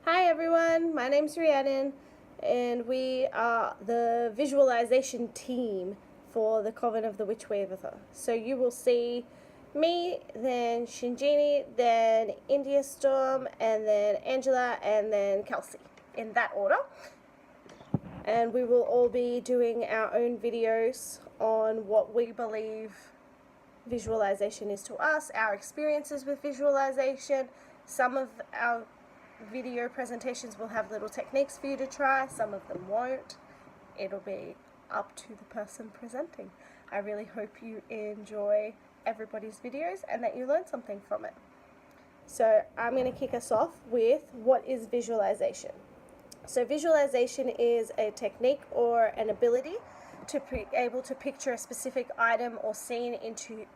Hi everyone, my name's Rhiannon and we are the visualization team for the Coven of the Witch Weaver. So you will see me, then Shinjini, then India Storm, and then Angela, and then Kelsey, in that order. And we will all be doing our own videos on what we believe visualization is to us, our experiences with visualization. Some of our video presentations will have little techniques for you to try, some of them won't. It'll be up to the person presenting. I really hope you enjoy everybody's videos and that you learn something from it. So I'm going to kick us off with what is visualization. So visualization is a technique or an ability to be able to picture a specific item or scene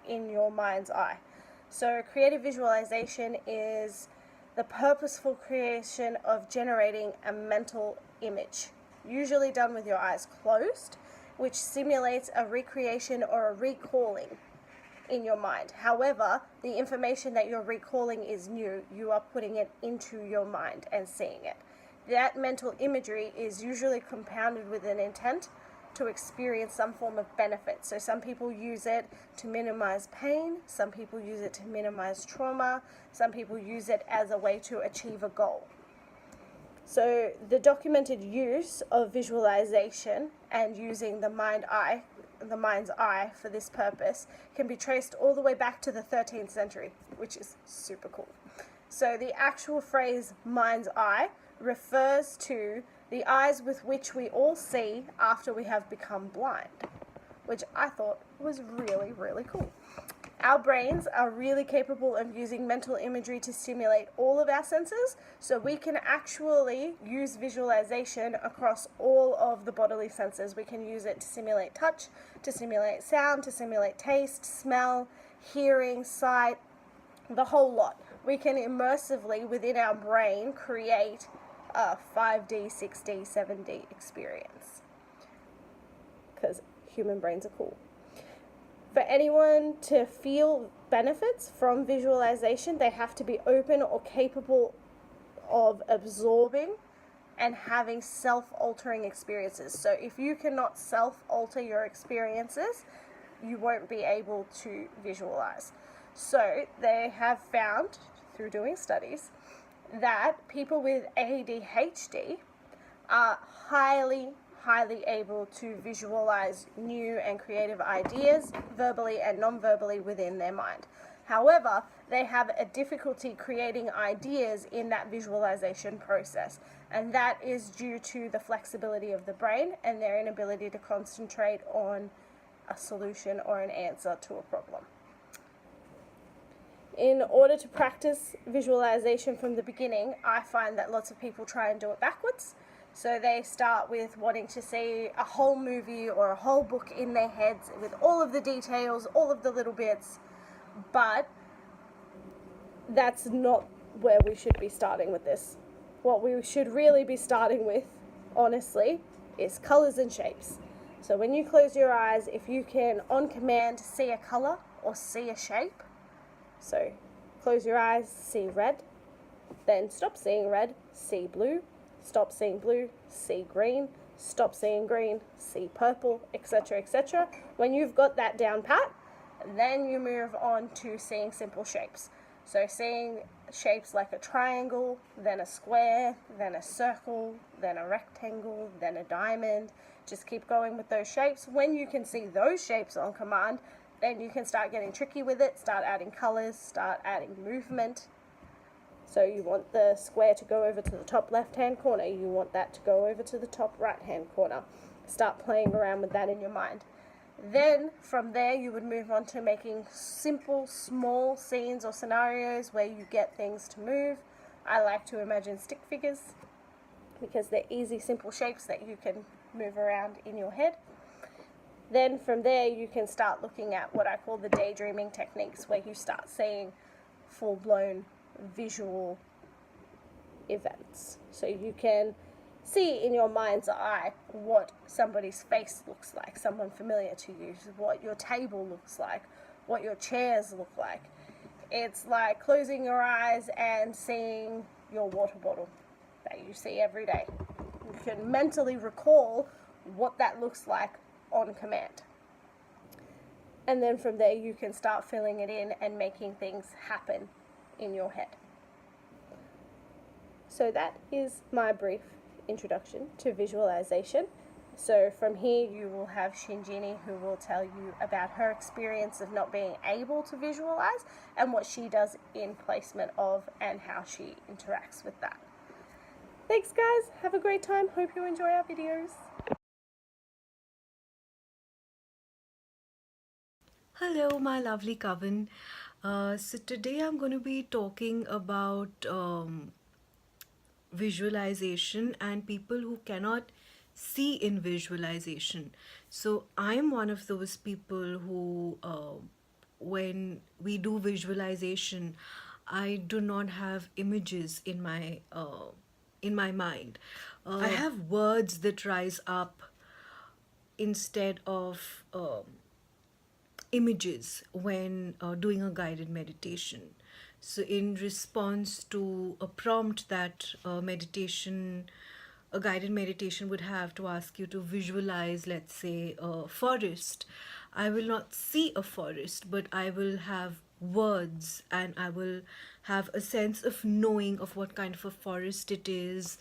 in your mind's eye. So creative visualization is the purposeful creation of generating a mental image, usually done with your eyes closed, which simulates a recreation or a recalling in your mind. However, the information that you're recalling is new. You are putting it into your mind and seeing it. That mental imagery is usually compounded with an intent to experience some form of benefit. So some people use it to minimize pain, some people use it to minimize trauma, some people use it as a way to achieve a goal. So the documented use of visualization and using the mind's eye for this purpose can be traced all the way back to the 13th century, which is super cool. So the actual phrase mind's eye refers to the eyes with which we all see after we have become blind, which I thought was really, really cool. Our brains are really capable of using mental imagery to stimulate all of our senses, so we can actually use visualization across all of the bodily senses. We can use it to simulate touch, to simulate sound, to simulate taste, smell, hearing, sight, the whole lot. We can immersively, within our brain, create a 5D, 6D, 7D experience, because human brains are cool. For anyone to feel benefits from visualization, they have to be open or capable of absorbing and having self-altering experiences. So if you cannot self-alter your experiences, you won't be able to visualize. So they have found, through doing studies, that people with ADHD are highly able to visualize new and creative ideas, verbally and non-verbally, within their mind. However, they have a difficulty creating ideas in that visualization process, and that is due to the flexibility of the brain and their inability to concentrate on a solution or an answer to a problem. In order to practice visualization from the beginning, I find that lots of people try and do it backwards. So they start with wanting to see a whole movie or a whole book in their heads with all of the details, all of the little bits, but that's not where we should be starting with this. What we should really be starting with, honestly, is colors and shapes. So when you close your eyes, if you can, on command, see a color or see a shape, so close your eyes, see red, then stop seeing red, see blue, stop seeing blue, see green, stop seeing green, see purple, etc., etc. When you've got that down pat, then you move on to seeing simple shapes. So seeing shapes like a triangle, then a square, then a circle, then a rectangle, then a diamond. Just keep going with those shapes. When you can see those shapes on command, then you can start getting tricky with it, start adding colors, start adding movement. So you want the square to go over to the top left-hand corner, you want that to go over to the top right-hand corner. Start playing around with that in your mind. Then from there you would move on to making simple, small scenes or scenarios where you get things to move. I like to imagine stick figures because they're easy, simple shapes that you can move around in your head. Then from there you can start looking at what I call the daydreaming techniques, where you start seeing full-blown visual events. So you can see in your mind's eye what somebody's face looks like, someone familiar to you, what your table looks like, what your chairs look like. It's like closing your eyes and seeing your water bottle. that you see every day. You can mentally recall what that looks like on command. And then from there you can start filling it in and making things happen in your head. So that is my brief introduction to visualization. So from here you will have Shinjini, who will tell you about her experience of not being able to visualize and what she does in placement of and how she interacts with that. Thanks guys, have a great time, hope you enjoy our videos. Hello, my lovely Coven. So today I'm going to be talking about visualization and people who cannot see in visualization. So I'm one of those people who, when we do visualization, I do not have images in my mind. I have words that rise up instead of images when doing a guided meditation. So, in response to a prompt that a guided meditation would have to ask you to visualize, let's say, a forest, I will not see a forest, but I will have words and I will have a sense of knowing of what kind of a forest it is,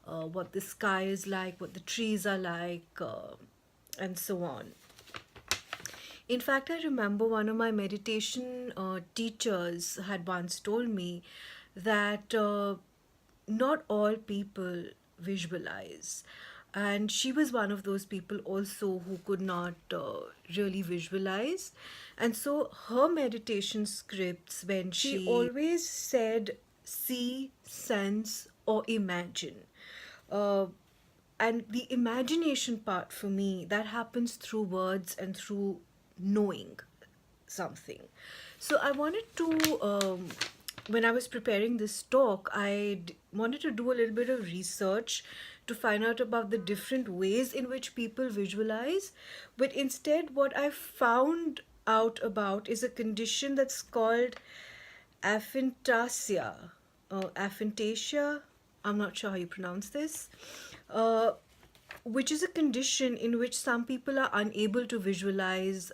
what the sky is like, what the trees are like, and so on. In fact, I remember one of my meditation teachers had once told me that not all people visualize. And she was one of those people also who could not really visualize. And so her meditation scripts, when she always said, see, sense, or imagine. Uh, and the imagination part for me, that happens through words and through knowing something. So I wanted to, when I was preparing this talk, wanted to do a little bit of research to find out about the different ways in which people visualize. But instead, what I found out about is a condition that's called aphantasia. Aphantasia, I'm not sure how you pronounce this. Which is a condition in which some people are unable to visualize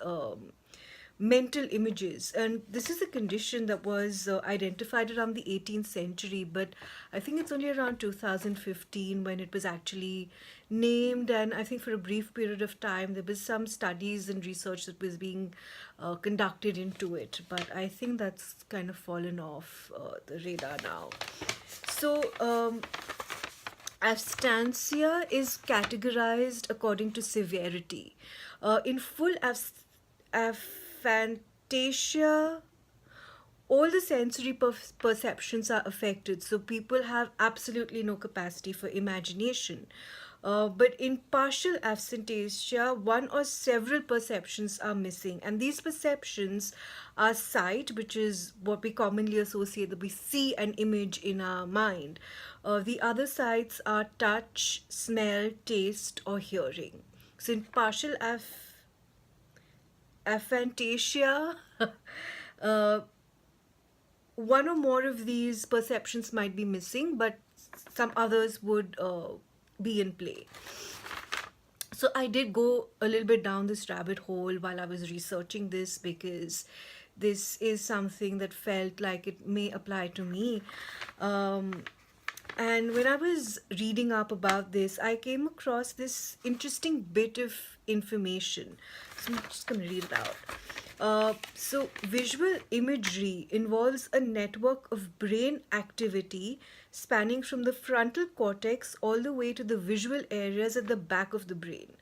mental images. And this is a condition that was identified around the 18th century, but I think it's only around 2015 when it was actually named. And I think for a brief period of time, there was some studies and research that was being conducted into it. But I think that's kind of fallen off the radar now. So, abstantia is categorized according to severity. In full aphantasia, all the sensory perceptions are affected, so people have absolutely no capacity for imagination. But in partial aphantasia, one or several perceptions are missing, and these perceptions are sight, which is what we commonly associate, that we see an image in our mind. The other sights are touch, smell, taste, or hearing. So in partial aphantasia, one or more of these perceptions might be missing, but some others would be in play. So I did go a little bit down this rabbit hole while I was researching this, because this is something that felt like it may apply to me. And when I was reading up about this, I came across this interesting bit of information. So I'm just going to read it out. So, visual imagery involves a network of brain activity spanning from the frontal cortex all the way to the visual areas at the back of the brain.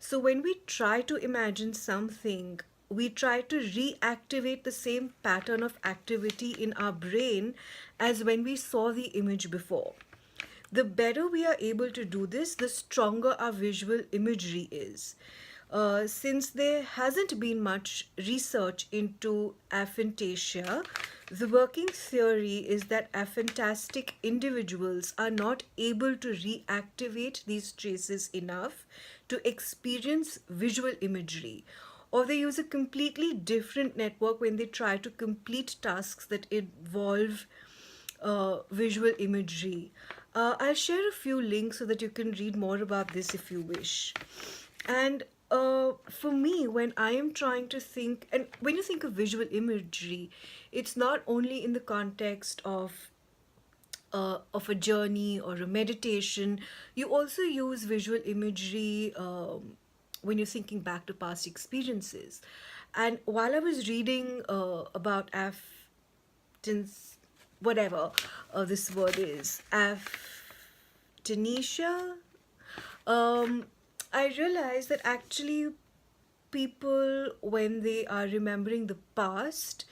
So, when we try to imagine something, we try to reactivate the same pattern of activity in our brain as when we saw the image before. The better we are able to do this, the stronger our visual imagery is. Since there hasn't been much research into aphantasia, the working theory is that aphantastic individuals are not able to reactivate these traces enough to experience visual imagery, or they use a completely different network when they try to complete tasks that involve visual imagery. I'll share a few links so that you can read more about this if you wish. And for me, when I am trying to think, and when you think of visual imagery, it's not only in the context of a journey or a meditation. You also use visual imagery when you're thinking back to past experiences. And while I was reading about Afton's, whatever this word is, Tanisha, um, I realized that actually people, when they are remembering the past,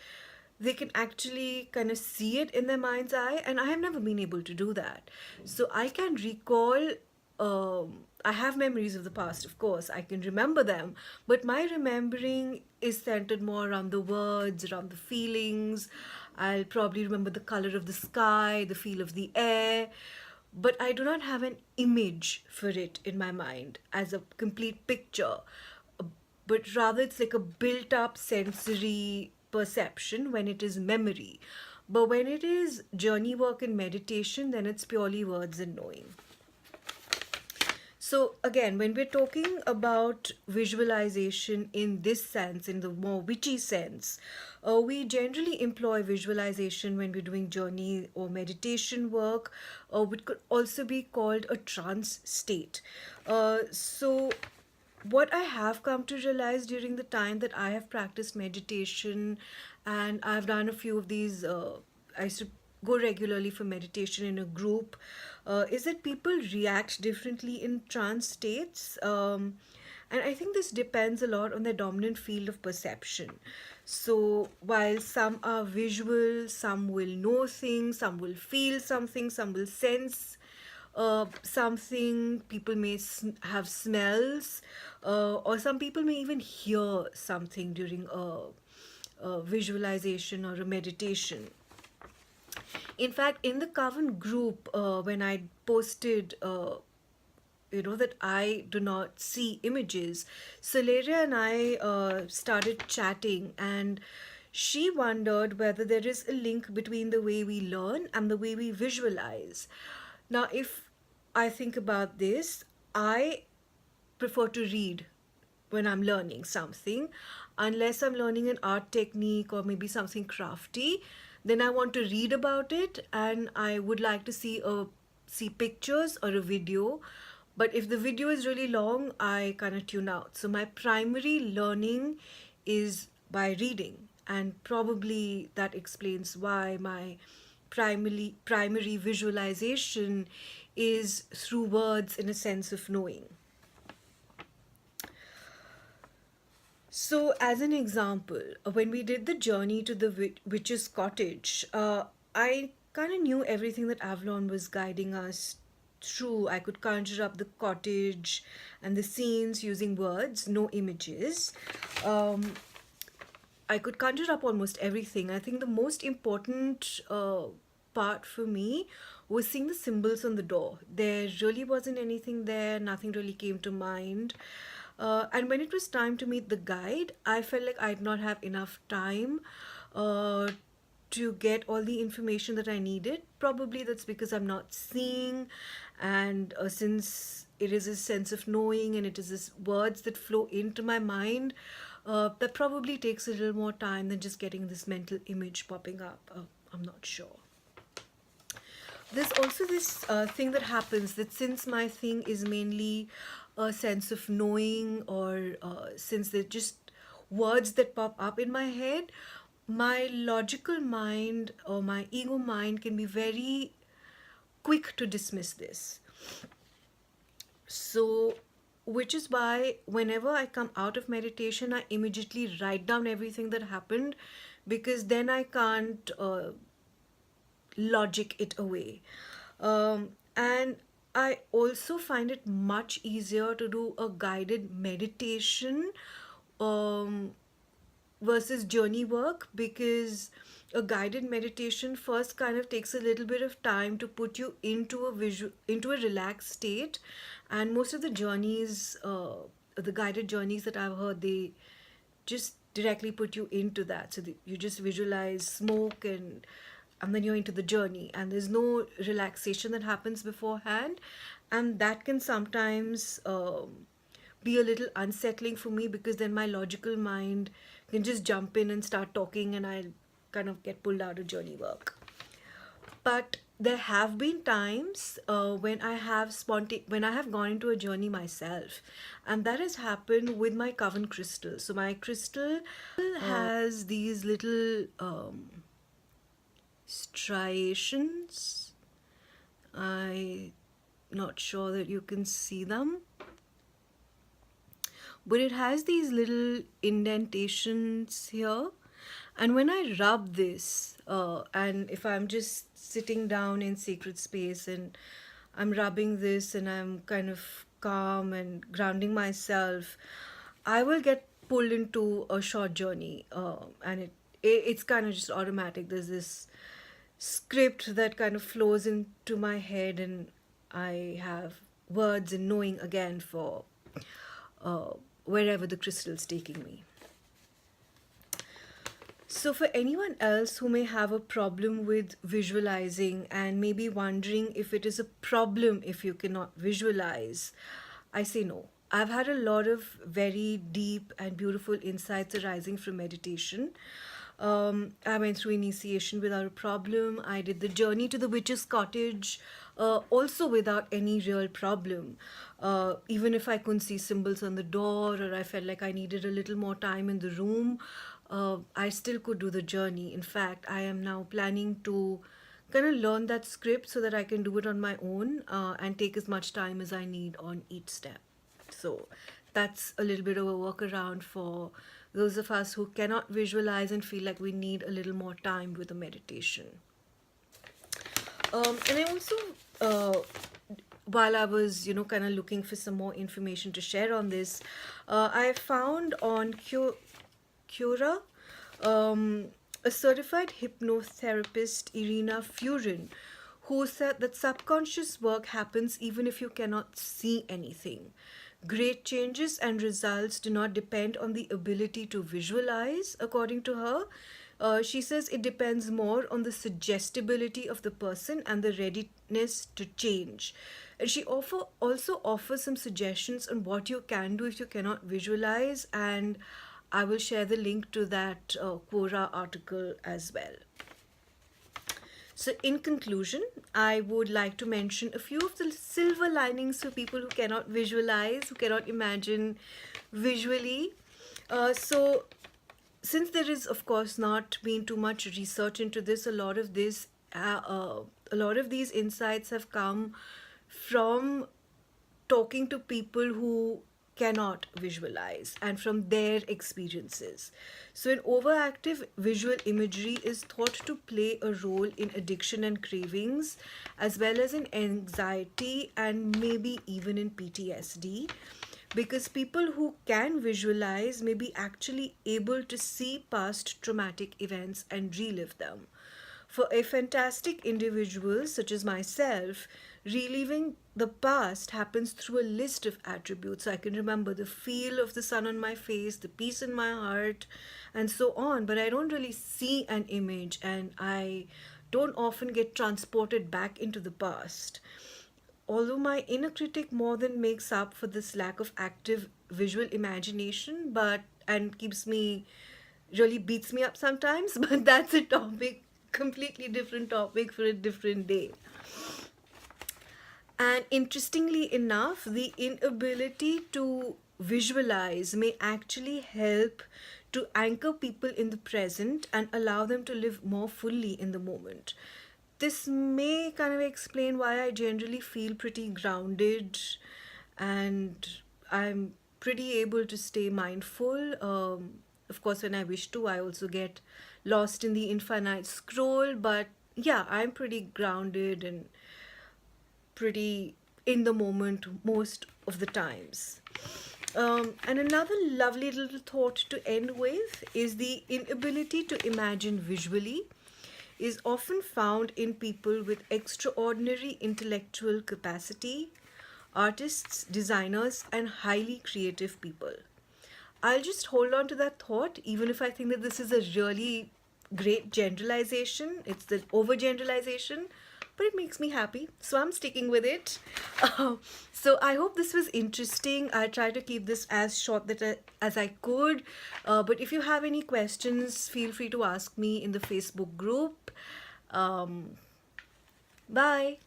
they can actually kind of see it in their mind's eye, and I have never been able to do that. So I can recall. I have memories of the past, of course. I can remember them, but my remembering is centered more around the words, around the feelings. I'll probably remember the color of the sky, the feel of the air, but I do not have an image for it in my mind as a complete picture. But rather it's like a built up sensory perception when it is memory. But when it is journey work and meditation, then it's purely words and knowing. So, again, when we're talking about visualization in this sense, in the more witchy sense, we generally employ visualization when we're doing journey or meditation work, which could also be called a trance state. So, what I have come to realize during the time that I have practiced meditation, and I've done a few of these, I used to go regularly for meditation in a group, is that people react differently in trance states. And I think this depends a lot on their dominant field of perception. So while some are visual, some will know things, some will feel something, some will sense something, people may have smells, or some people may even hear something during a visualization or a meditation. In fact, in the Coven group, when I posted, that I do not see images, Solaria and I started chatting, and she wondered whether there is a link between the way we learn and the way we visualize. Now, if I think about this, I prefer to read when I'm learning something. Unless I'm learning an art technique or maybe something crafty, then I want to read about it, and I would like to see pictures or a video. But if the video is really long, I kind of tune out. So my primary learning is by reading, and probably that explains why my primary visualization is through words in a sense of knowing. So, as an example, when we did the journey to the witch's cottage, I kind of knew everything that Avalon was guiding us through. I could conjure up the cottage and the scenes using words, no images. I could conjure up almost everything. I think the most important part for me was seeing the symbols on the door. There really wasn't anything there, nothing really came to mind. And when it was time to meet the guide, I felt like I did not have enough time uh, to get all the information that I needed. Probably that's because I'm not seeing, and since it is a sense of knowing and it is this words that flow into my mind, that probably takes a little more time than just getting this mental image popping up. I'm not sure. There's also this thing that happens, that since my thing is mainly a sense of knowing, or since they're just words that pop up in my head, my logical mind or my ego mind can be very quick to dismiss this. So, which is why whenever I come out of meditation, I immediately write down everything that happened, because then I can't logic it away. And I also find it much easier to do a guided meditation um, versus journey work, because a guided meditation first kind of takes a little bit of time to put you into a relaxed state, and most of the journeys, the guided journeys that I've heard, they just directly put you into that. So you just visualize smoke and and then you're into the journey, and there's no relaxation that happens beforehand, and that can sometimes be a little unsettling for me, because then my logical mind can just jump in and start talking, and I kind of get pulled out of journey work. But there have been times when I have gone into a journey myself, and that has happened with my Coven crystal. So my crystal has these little striations. I'm not sure that you can see them, but it has these little indentations here. And when I rub this, and if I'm just sitting down in sacred space and I'm rubbing this and I'm kind of calm and grounding myself, I will get pulled into a short journey, and it's kind of just automatic. There's this script that kind of flows into my head, and I have words and knowing again for uh, wherever the crystal's taking me. So, for anyone else who may have a problem with visualizing and may be wondering if it is a problem if you cannot visualize, I say no. I've had a lot of very deep and beautiful insights arising from meditation. I went through initiation without a problem. I did the journey to the witch's cottage also without any real problem. Even if I couldn't see symbols on the door, or I felt like I needed a little more time in the room, I still could do the journey. In fact, I am now planning to kind of learn that script so that I can do it on my own, and take as much time as I need on each step. So that's a little bit of a workaround for those of us who cannot visualize and feel like we need a little more time with the meditation. And I also, while I was, kind of looking for some more information to share on this, I found on Cura, a certified hypnotherapist, Irina Furin, who said that subconscious work happens even if you cannot see anything. Great changes and results do not depend on the ability to visualize, according to her. She says it depends more on the suggestibility of the person and the readiness to change. And she also offers some suggestions on what you can do if you cannot visualize, and I will share the link to that Quora article as well. So, in conclusion, I would like to mention a few of the silver linings for people who cannot visualize, who cannot imagine visually. So, since there is, of course, not been too much research into this, a lot of these insights have come from talking to people who cannot visualize and from their experiences. So, an overactive visual imagery is thought to play a role in addiction and cravings, as well as in anxiety and maybe even in PTSD, because people who can visualize may be actually able to see past traumatic events and relive them. For a fantastic individual such as myself, reliving the past happens through a list of attributes. I can remember the feel of the sun on my face, the peace in my heart, and so on. But I don't really see an image, and I don't often get transported back into the past. Although my inner critic more than makes up for this lack of active visual imagination, but and keeps me really beats me up sometimes, but that's a topic, completely different topic for a different day. And interestingly enough, the inability to visualize may actually help to anchor people in the present and allow them to live more fully in the moment. This may kind of explain why I generally feel pretty grounded, and I'm pretty able to stay mindful. Of course, when I wish to, I also get lost in the infinite scroll, but yeah, I'm pretty grounded and pretty in the moment most of the times. And another lovely little thought to end with is the inability to imagine visually is often found in people with extraordinary intellectual capacity, artists, designers, and highly creative people. I'll just hold on to that thought, even if I think that this is a really great generalization, it's the overgeneralization, but it makes me happy, so I'm sticking with it. So I hope this was interesting. I try to keep this as short as I could, but if you have any questions, feel free to ask me in the Facebook group. um, Bye.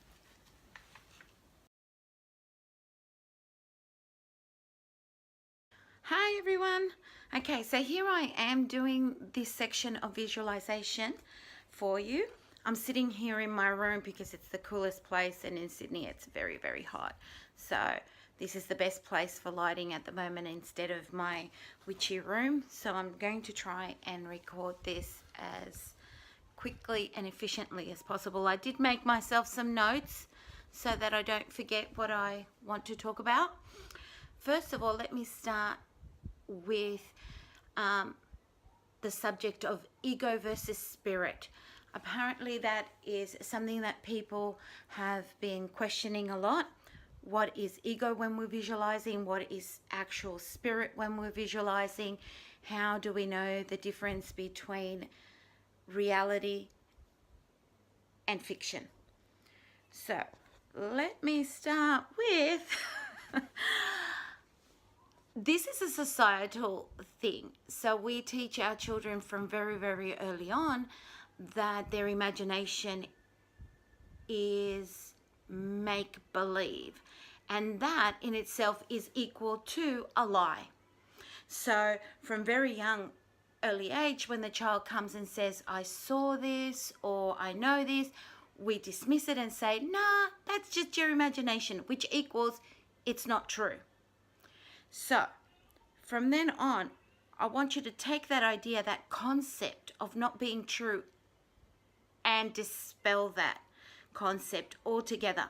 Hi everyone. Okay, so here I am doing this section of visualization for you. I'm sitting here in my room because it's the coolest place, and in Sydney it's very, very hot. So this is the best place for lighting at the moment instead of my witchy room. So I'm going to try and record this as quickly and efficiently as possible. I did make myself some notes so that I don't forget what I want to talk about. First of all, let me start with the subject of ego versus spirit. Apparently that is something that people have been questioning a lot. What is ego when we're visualizing? What is actual spirit when we're visualizing? How do we know the difference between reality and fiction? So let me start with this is a societal thing. So we teach our children from very, very early on that their imagination is make believe, and that in itself is equal to a lie. So from very young, early age, when the child comes and says, I saw this or I know this, we dismiss it and say, nah, that's just your imagination, which equals it's not true. So from then on, I want you to take that idea, that concept of not being true, and dispel that concept altogether.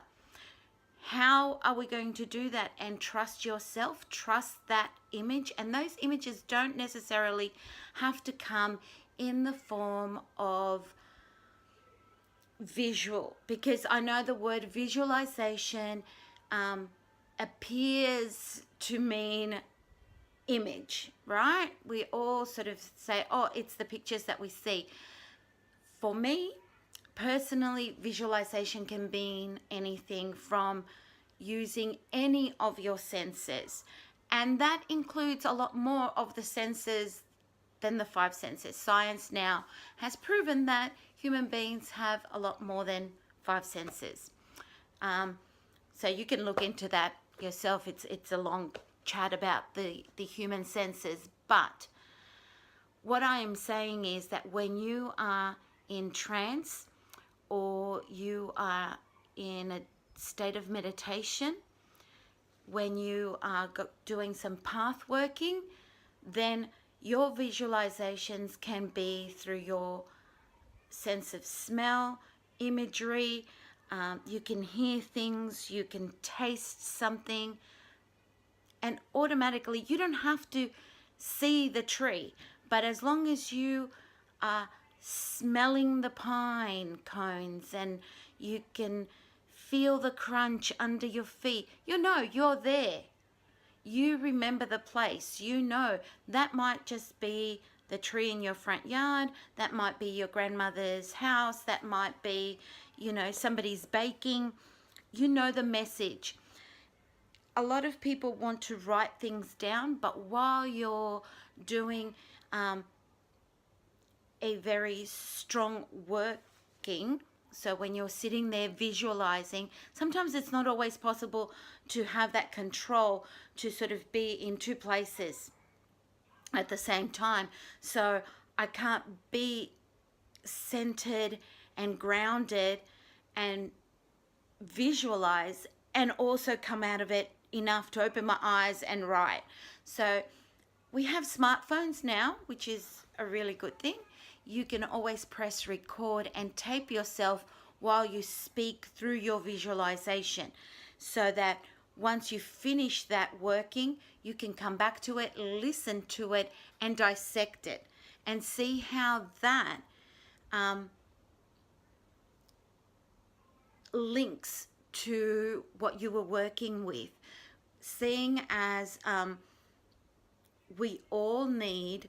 How are we going to do that and trust yourself, trust that image? And those images don't necessarily have to come in the form of visual, because I know the word visualization appears to mean image, right? We all sort of say, oh, it's the pictures that we see. For me, personally, visualization can mean anything from using any of your senses. And that includes a lot more of the senses than the five senses. Science now has proven that human beings have a lot more than five senses. So you can look into that yourself. It's a long chat about the human senses. But what I am saying is that when you are in trance or you are in a state of meditation, when you are doing some path working, then your visualizations can be through your sense of smell, imagery. You can hear things, you can taste something, and automatically you don't have to see the tree, but as long as you are smelling the pine cones and you can feel the crunch under your feet, you know you're there. You remember the place. You know that might just be the tree in your front yard, that might be your grandmother's house, that might be, somebody's baking. You know the message. A lot of people want to write things down, but while you're doing a very strong working, so when you're sitting there visualizing, sometimes it's not always possible to have that control to sort of be in two places at the same time. So I can't be centered and grounded and visualize and also come out of it enough to open my eyes and write. So we have smartphones now, which is a really good thing. You can always press record and tape yourself while you speak through your visualization, so that once you finish that working, you can come back to it, listen to it, and dissect it, and see how that links to what you were working with. Seeing as we all need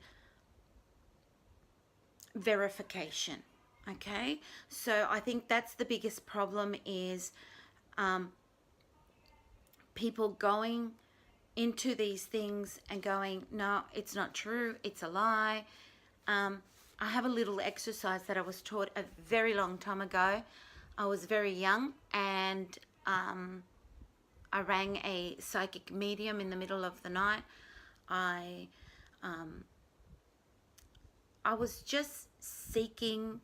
verification. Okay, so I think that's the biggest problem is people going into these things and going, no, it's not true, it's a lie. I have a little exercise that I was taught a very long time ago. I was very young, and I rang a psychic medium in the middle of the night. I was just seeking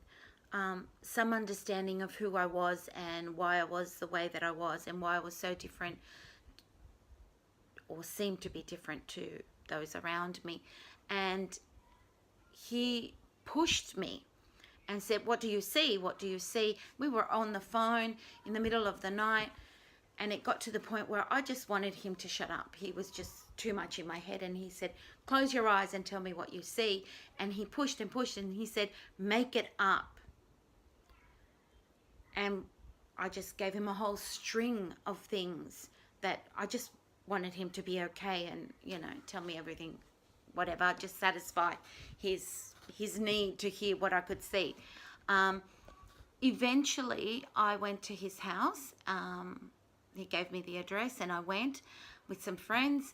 some understanding of who I was and why I was the way that I was and why I was so different, or seemed to be different to those around me. And he pushed me and said, what do you see? What do you see? We were on the phone in the middle of the night, and it got to the point where I just wanted him to shut up. He was just too much in my head, and he said, close your eyes and tell me what you see. And he pushed and pushed, and he said, make it up. And I just gave him a whole string of things that I just wanted him to be okay and, tell me everything, whatever, just satisfy his need to hear what I could see. Eventually, I went to his house. He gave me the address, and I went with some friends,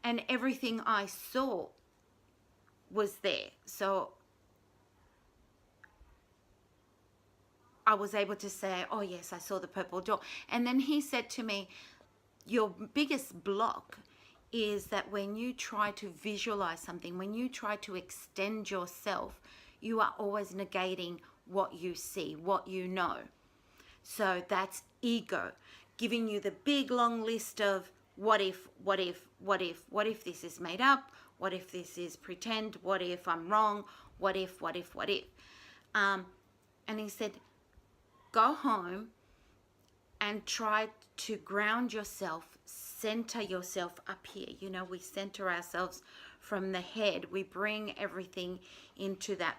and everything I saw was there. So I was able to say, oh yes, I saw the purple door. And then he said to me, your biggest block is that when you try to visualize something, when you try to extend yourself, you are always negating what you see, what you know. So that's ego, giving you the big long list of what if this is made up, what if this is pretend, what if I'm wrong, what if. And he said, go home and try to ground yourself, center yourself up here. We center ourselves from the head. We bring everything into that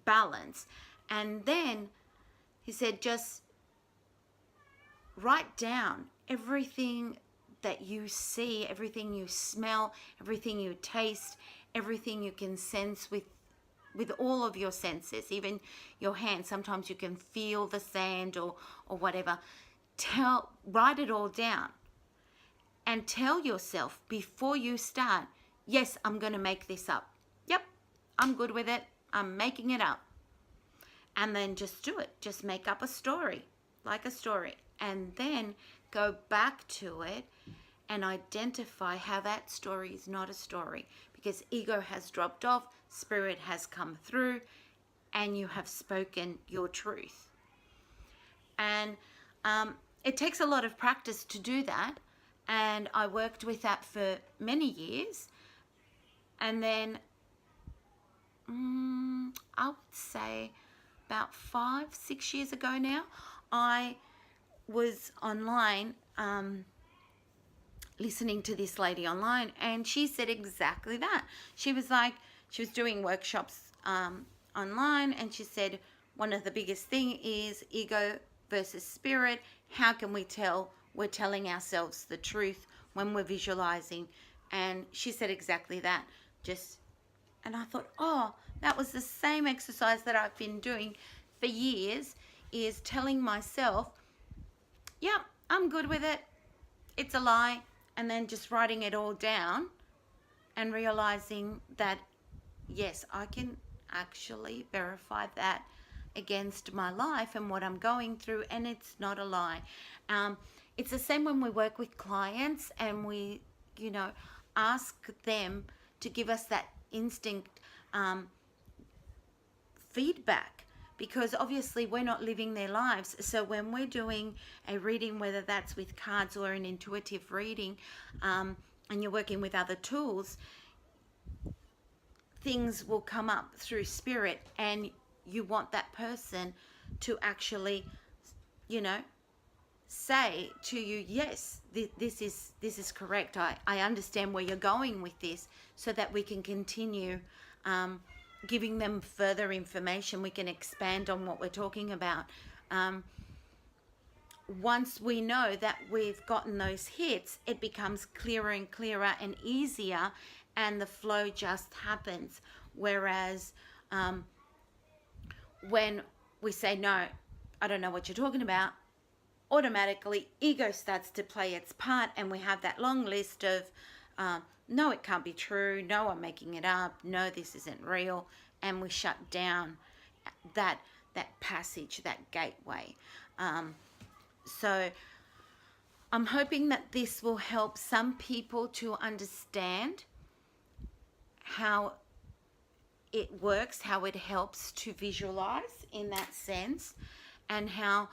balance. And then he said, just write down everything that you see, everything you smell, everything you taste, everything you can sense with all of your senses, even your hands. Sometimes you can feel the sand or whatever. Write it all down and tell yourself before you start, yes, I'm going to make this up. Yep, I'm good with it. I'm making it up. And then just do it. Just make up a story, like a story. And then go back to it and identify how that story is not a story, because ego has dropped off, spirit has come through, and you have spoken your truth. And it takes a lot of practice to do that. And I worked with that for many years. And then I would say about 5-6 years ago now, I was online listening to this lady online, and she said exactly that. She was doing workshops online, and she said one of the biggest thing is ego versus spirit. How can we tell we're telling ourselves the truth when we're visualizing? And she said exactly that. And I thought, oh, that was the same exercise that I've been doing for years, is telling myself, yeah, I'm good with it, it's a lie, and then just writing it all down and realizing that, yes, I can actually verify that against my life and what I'm going through, and it's not a lie. It's the same when we work with clients and we, ask them to give us that instinct feedback, because obviously we're not living their lives. So when we're doing a reading, whether that's with cards or an intuitive reading, and you're working with other tools, things will come up through spirit, and you want that person to actually, say to you, yes, this is correct. I understand where you're going with this, so that we can continue giving them further information. We can expand on what we're talking about. Once we know that we've gotten those hits, it becomes clearer and clearer and easier, and the flow just happens. Whereas when we say, no, I don't know what you're talking about, automatically ego starts to play its part, and we have that long list of no, it can't be true, no, I'm making it up, no, this isn't real, and we shut down that passage, that gateway. So I'm hoping that this will help some people to understand how it works, how it helps to visualize in that sense, and how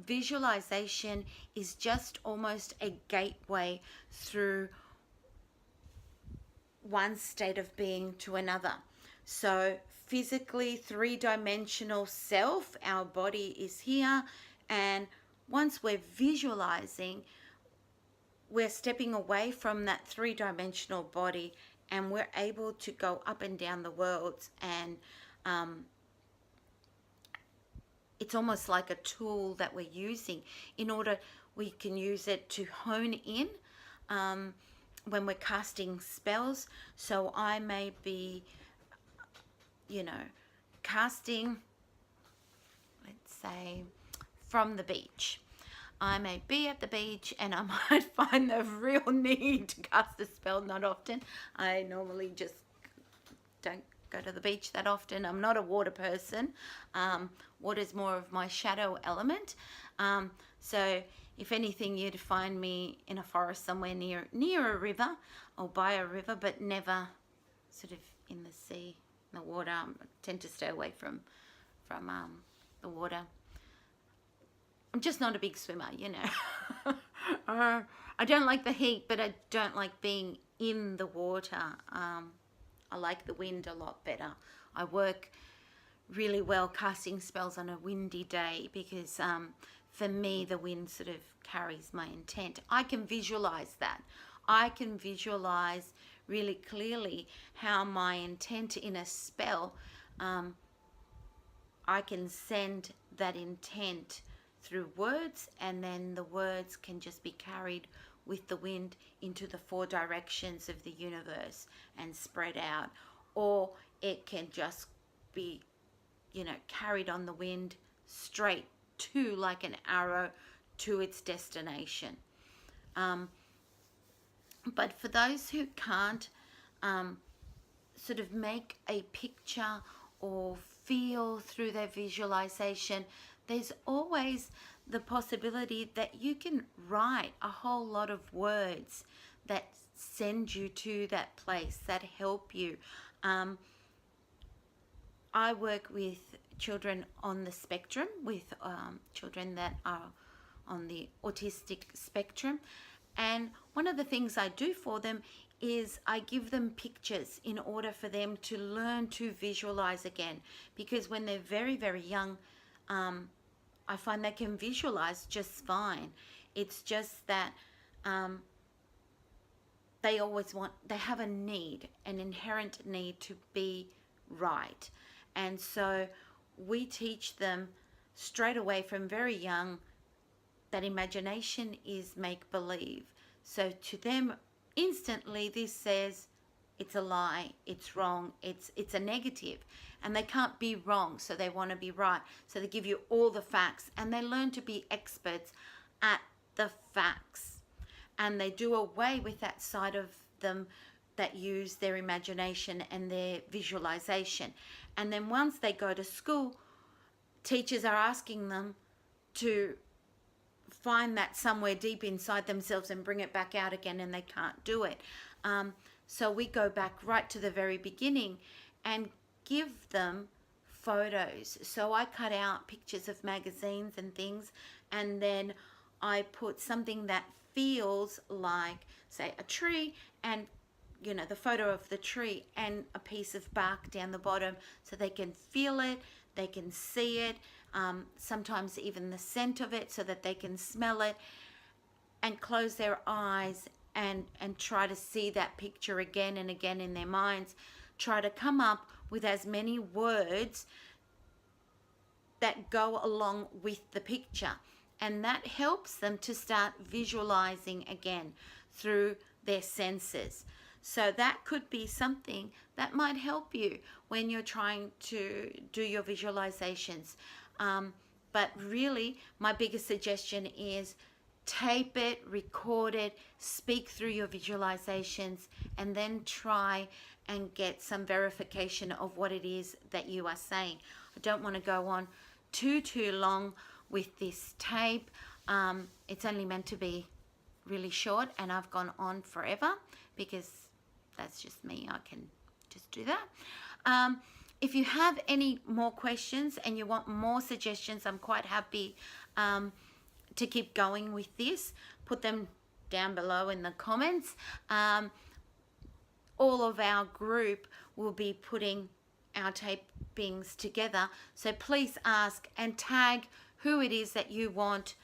visualization is just almost a gateway through one state of being to another. So physically, three-dimensional self, our body is here, and once we're visualizing, we're stepping away from that three-dimensional body, and we're able to go up and down the worlds, and it's almost like a tool that we're using in order, we can use it to hone in when we're casting spells. So I may be, casting, let's say, from the beach. I may be at the beach and I might find the real need to cast a spell. Not often. I normally just don't go to the beach that often. I'm not a water person. Water's more of my shadow element. So if anything, you'd find me in a forest somewhere near a river or by a river, but never sort of in the sea, in the water. I tend to stay away from the water. I'm just not a big swimmer, I don't like the heat, but I don't like being in the water. I like the wind a lot better. I work really well casting spells on a windy day because for me, the wind sort of carries my intent. I can visualize that. I can visualize really clearly how my intent in a spell, I can send that intent through words, and then the words can just be carried with the wind into the four directions of the universe and spread out, or it can just be carried on the wind straight to, like an arrow, to its destination. But for those who can't sort of make a picture or feel through their visualization, there's always the possibility that you can write a whole lot of words that send you to that place, that help you. I work with children on the spectrum, with children that are on the autistic spectrum. And one of the things I do for them is I give them pictures in order for them to learn to visualize again. Because when they're very, very young, I find they can visualize just fine. It's just that they have an inherent need to be right. And so we teach them straight away from very young that imagination is make-believe. So to them, instantly this says it's a lie, it's wrong, it's a negative, and they can't be wrong, so they want to be right. So they give you all the facts, and they learn to be experts at the facts, and they do away with that side of them that use their imagination and their visualization. And then once they go to school, teachers are asking them to find that somewhere deep inside themselves and bring it back out again, and they can't do it. So we go back right to the very beginning and give them photos. So I cut out pictures of magazines and things, and then I put something that feels like, say, a tree, and the photo of the tree and a piece of bark down the bottom, so they can feel it, they can see it, sometimes even the scent of it, so that they can smell it and close their eyes and try to see that picture again and again in their minds. Try to come up with as many words that go along with the picture, and that helps them to start visualizing again through their senses. So that could be something that might help you when you're trying to do your visualizations. But really, my biggest suggestion is tape it, record it, speak through your visualizations, and then try and get some verification of what it is that you are saying. I don't want to go on too long with this tape. It's only meant to be really short, and I've gone on forever because that's just me. I can just do that. If you have any more questions and you want more suggestions, I'm quite happy to keep going with this. Put them down below in the comments. All of our group will be putting our tapings together, so please ask and tag who it is that you want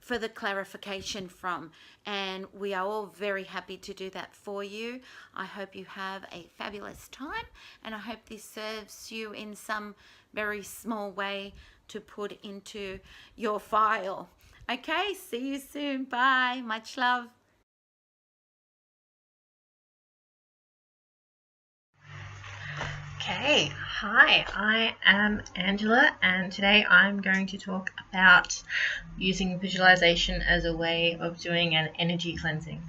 for the clarification from, and we are all very happy to do that for you. I hope you have a fabulous time, and I hope this serves you in some very small way to put into your file. Okay, see you soon. Bye. Much love. Okay, hi, I am Angela, and today I'm going to talk about using visualization as a way of doing an energy cleansing.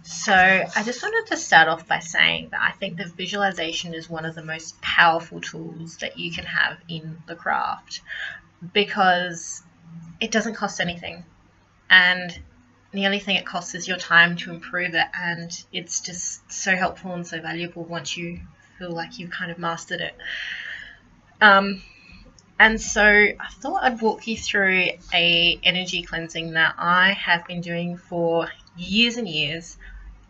So I just wanted to start off by saying that I think that visualization is one of the most powerful tools that you can have in the craft, because it doesn't cost anything, and the only thing it costs is your time to improve it, and it's just so helpful and so valuable once you feel like you've kind of mastered it. And so I thought I'd walk you through a energy cleansing that I have been doing for years and years,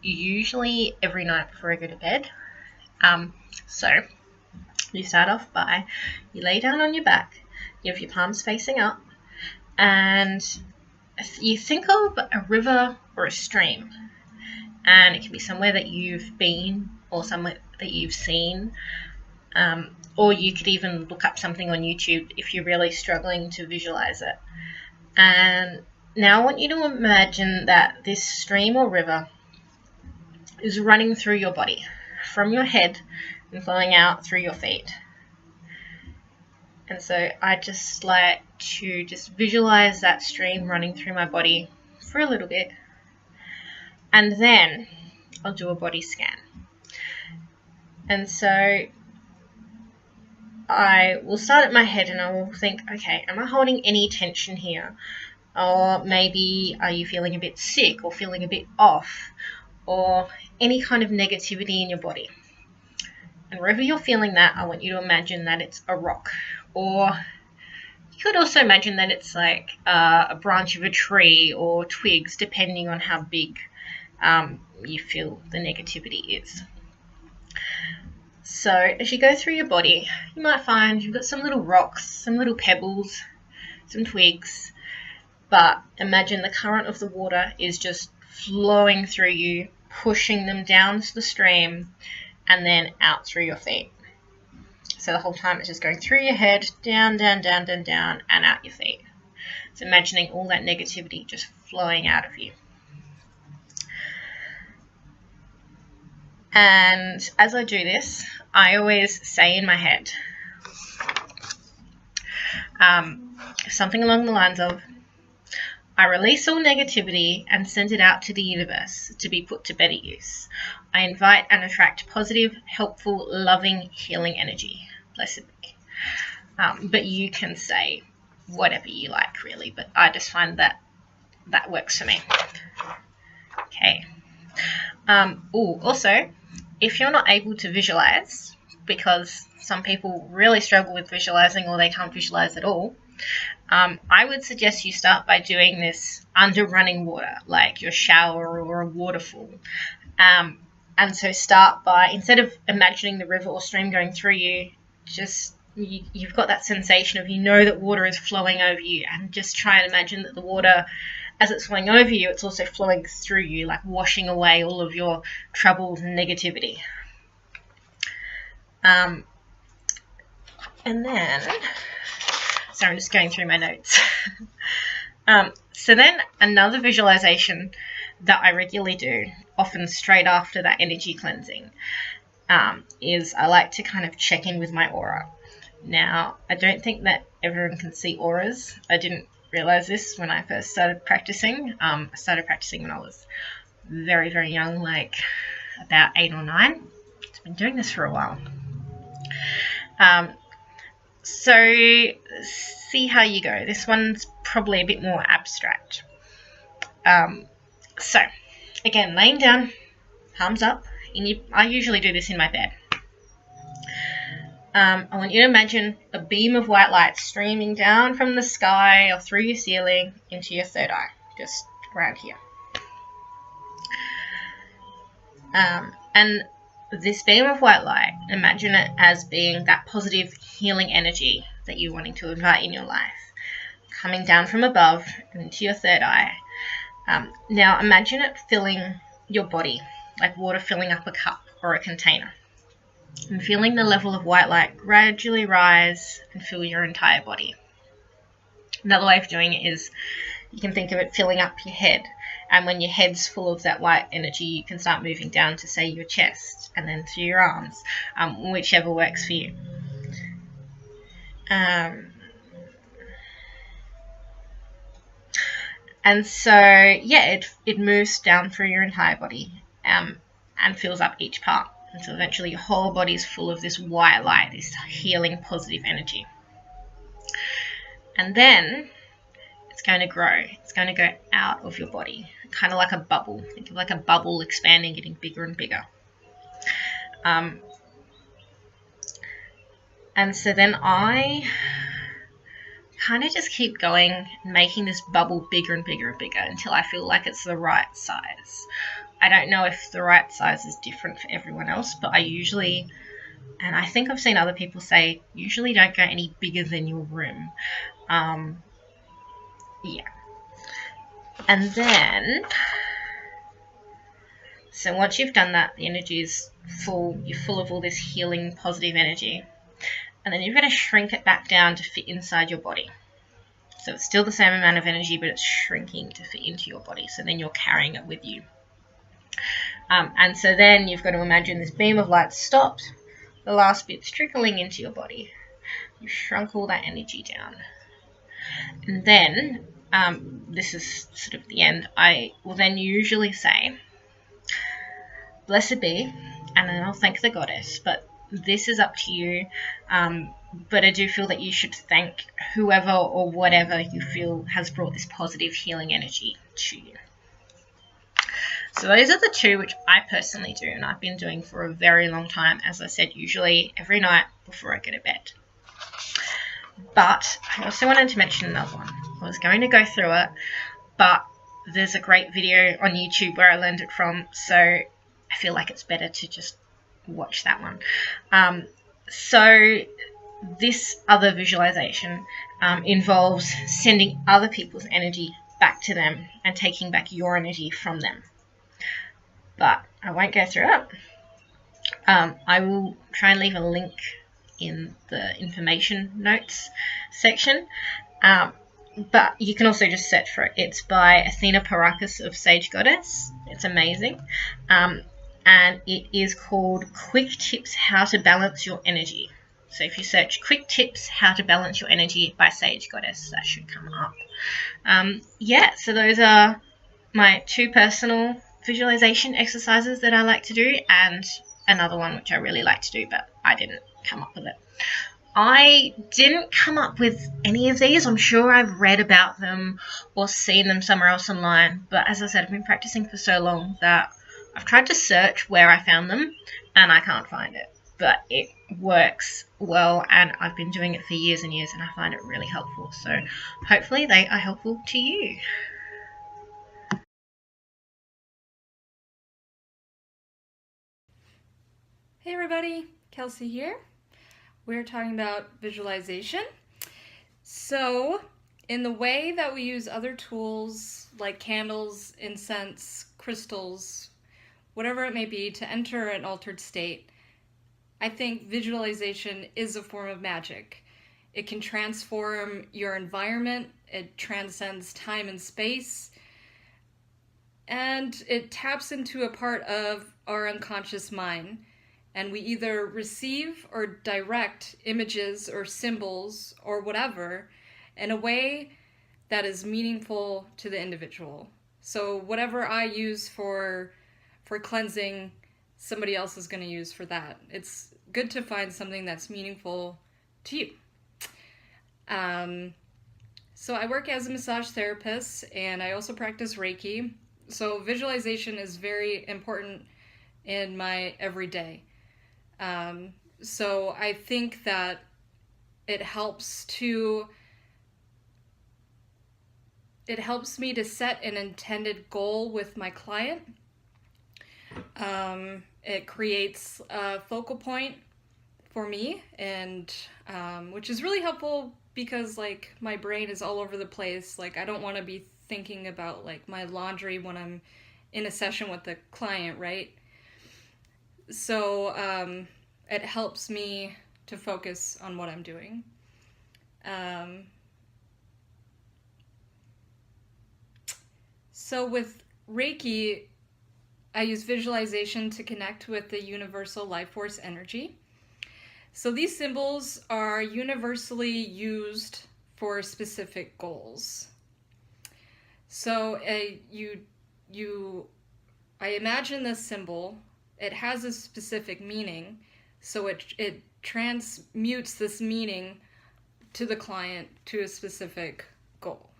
usually every night before I go to bed. So you start off by, you lay down on your back, you have your palms facing up, and you think of a river or a stream, and it can be somewhere that you've been or somewhere that you've seen, or you could even look up something on YouTube if you're really struggling to visualize it. And now I want you to imagine that this stream or river is running through your body, from your head and flowing out through your feet. And so I just like to just visualize that stream running through my body for a little bit, and then I'll do a body scan. And so I will start at my head and I will think, okay, am I holding any tension here? Or maybe are you feeling a bit sick or feeling a bit off, or any kind of negativity in your body? And wherever you're feeling that, I want you to imagine that it's a rock, or you could also imagine that it's like a branch of a tree or twigs, depending on how big you feel the negativity is. So as you go through your body, you might find you've got some little rocks, some little pebbles, some twigs, but imagine the current of the water is just flowing through you, pushing them down to the stream and then out through your feet. So the whole time it's just going through your head, down, down, down, down, down, and out your feet. So imagining all that negativity just flowing out of you. And as I do this, I always say in my head something along the lines of, I release all negativity and send it out to the universe to be put to better use. I invite and attract positive, helpful, loving, healing energy. Blessed be. But you can say whatever you like, really, but I just find that that works for me. Okay. Also, if you're not able to visualize, because some people really struggle with visualizing or they can't visualize at all, I would suggest you start by doing this under running water, like your shower or a waterfall. And so start by, instead of imagining the river or stream going through you, just you've got that sensation of, you know, that water is flowing over you, and just try and imagine that the water, as it's flowing over you, it's also flowing through you, like washing away all of your troubles and negativity. And then, so I'm just going through my notes. So then another visualization that I regularly do often straight after that energy cleansing, is I like to kind of check in with my aura. Now, I don't think that everyone can see auras. I didn't realize this when I first started practicing. I started practicing when I was very, very young, like about 8 or 9. I've been doing this for a while. So see how you go. This one's probably a bit more abstract. So again, laying down, palms up. I usually do this in my bed. I want you to imagine a beam of white light streaming down from the sky or through your ceiling into your third eye, just around here. And this beam of white light, imagine it as being that positive healing energy that you're wanting to invite in your life, coming down from above and into your third eye. Now imagine it filling your body, like water filling up a cup or a container, and feeling the level of white light gradually rise and fill your entire body. Another way of doing it is you can think of it filling up your head, and when your head's full of that white energy, you can start moving down to, say, your chest and then through your arms, whichever works for you. And so, yeah, it moves down through your entire body and fills up each part. And so eventually your whole body is full of this white light, this healing positive energy. And then it's going to grow. It's going to go out of your body, kind of like a bubble. Think of like a bubble expanding, getting bigger and bigger. And so then I kind of just keep going, making this bubble bigger and bigger and bigger until I feel like it's the right size. I don't know if the right size is different for everyone else, but I usually, and I think I've seen other people say, usually don't go any bigger than your room. Yeah. And then, so once you've done that, the energy is full, you're full of all this healing positive energy. And then you're going to shrink it back down to fit inside your body. So it's still the same amount of energy, but it's shrinking to fit into your body. So then you're carrying it with you. And so then you've got to imagine this beam of light stopped. The last bit's trickling into your body. You've shrunk all that energy down. And then, this is sort of the end, I will then usually say, blessed be, and then I'll thank the goddess, but this is up to you, but I do feel that you should thank whoever or whatever you feel has brought this positive healing energy to you. So those are the two which I personally do, and I've been doing for a very long time, as I said, usually every night before I go to bed. But I also wanted to mention another one. I was going to go through it, but there's a great video on YouTube where I learned it from, so I feel like it's better to just watch that one. So this other visualization involves sending other people's energy back to them and taking back your energy from them. But I won't go through it. I will try and leave a link in the information notes section. But you can also just search for it. It's by Athena Parakis of Sage Goddess. It's amazing. And it is called Quick Tips How to Balance Your Energy. So if you search Quick Tips How to Balance Your Energy by Sage Goddess, that should come up. Yeah, so those are my two personal visualization exercises that I like to do, and another one which I really like to do, but I didn't come up with it. I didn't come up with any of these. I'm sure I've read about them or seen them somewhere else online, but as I said, I've been practicing for so long that I've tried to search where I found them and I can't find it, but it works well, and I've been doing it for years and years, and I find it really helpful. So hopefully they are helpful to you. Hey everybody, Kelsey here. We're talking about visualization. So, in the way that we use other tools like candles, incense, crystals, whatever it may be, to enter an altered state, I think visualization is a form of magic. It can transform your environment, it transcends time and space, and it taps into a part of our unconscious mind. And we either receive or direct images or symbols or whatever in a way that is meaningful to the individual. So whatever I use for cleansing, somebody else is going to use for that. It's good to find something that's meaningful to you. So I work as a massage therapist, and I also practice Reiki. So visualization is very important in my everyday. So I think that it helps me to set an intended goal with my client. It creates a focal point for me, and which is really helpful because like my brain is all over the place. Like I don't want to be thinking about like my laundry when I'm in a session with the client, right? So it helps me to focus on what I'm doing. So with Reiki, I use visualization to connect with the universal life force energy. So these symbols are universally used for specific goals. So I imagine this symbol. It has a specific meaning, so it transmutes this meaning to the client to a specific goal.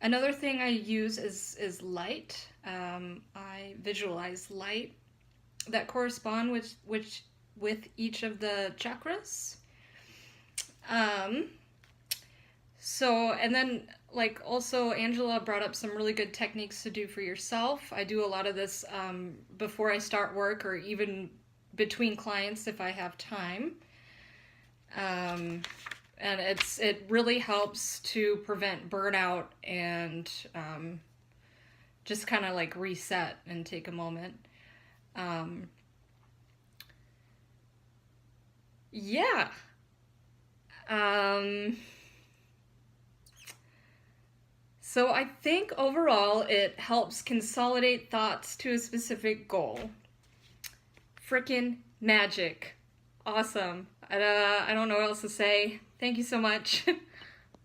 Another thing I use is light. I visualize light that correspond with each of the chakras. So, and then like also Angela brought up some really good techniques to do for yourself. I do a lot of this before I start work or even between clients if I have time. And it really helps to prevent burnout and just kind of like reset and take a moment. Yeah. So I think overall it helps consolidate thoughts to a specific goal. Frickin' magic. Awesome. I don't know what else to say. Thank you so much.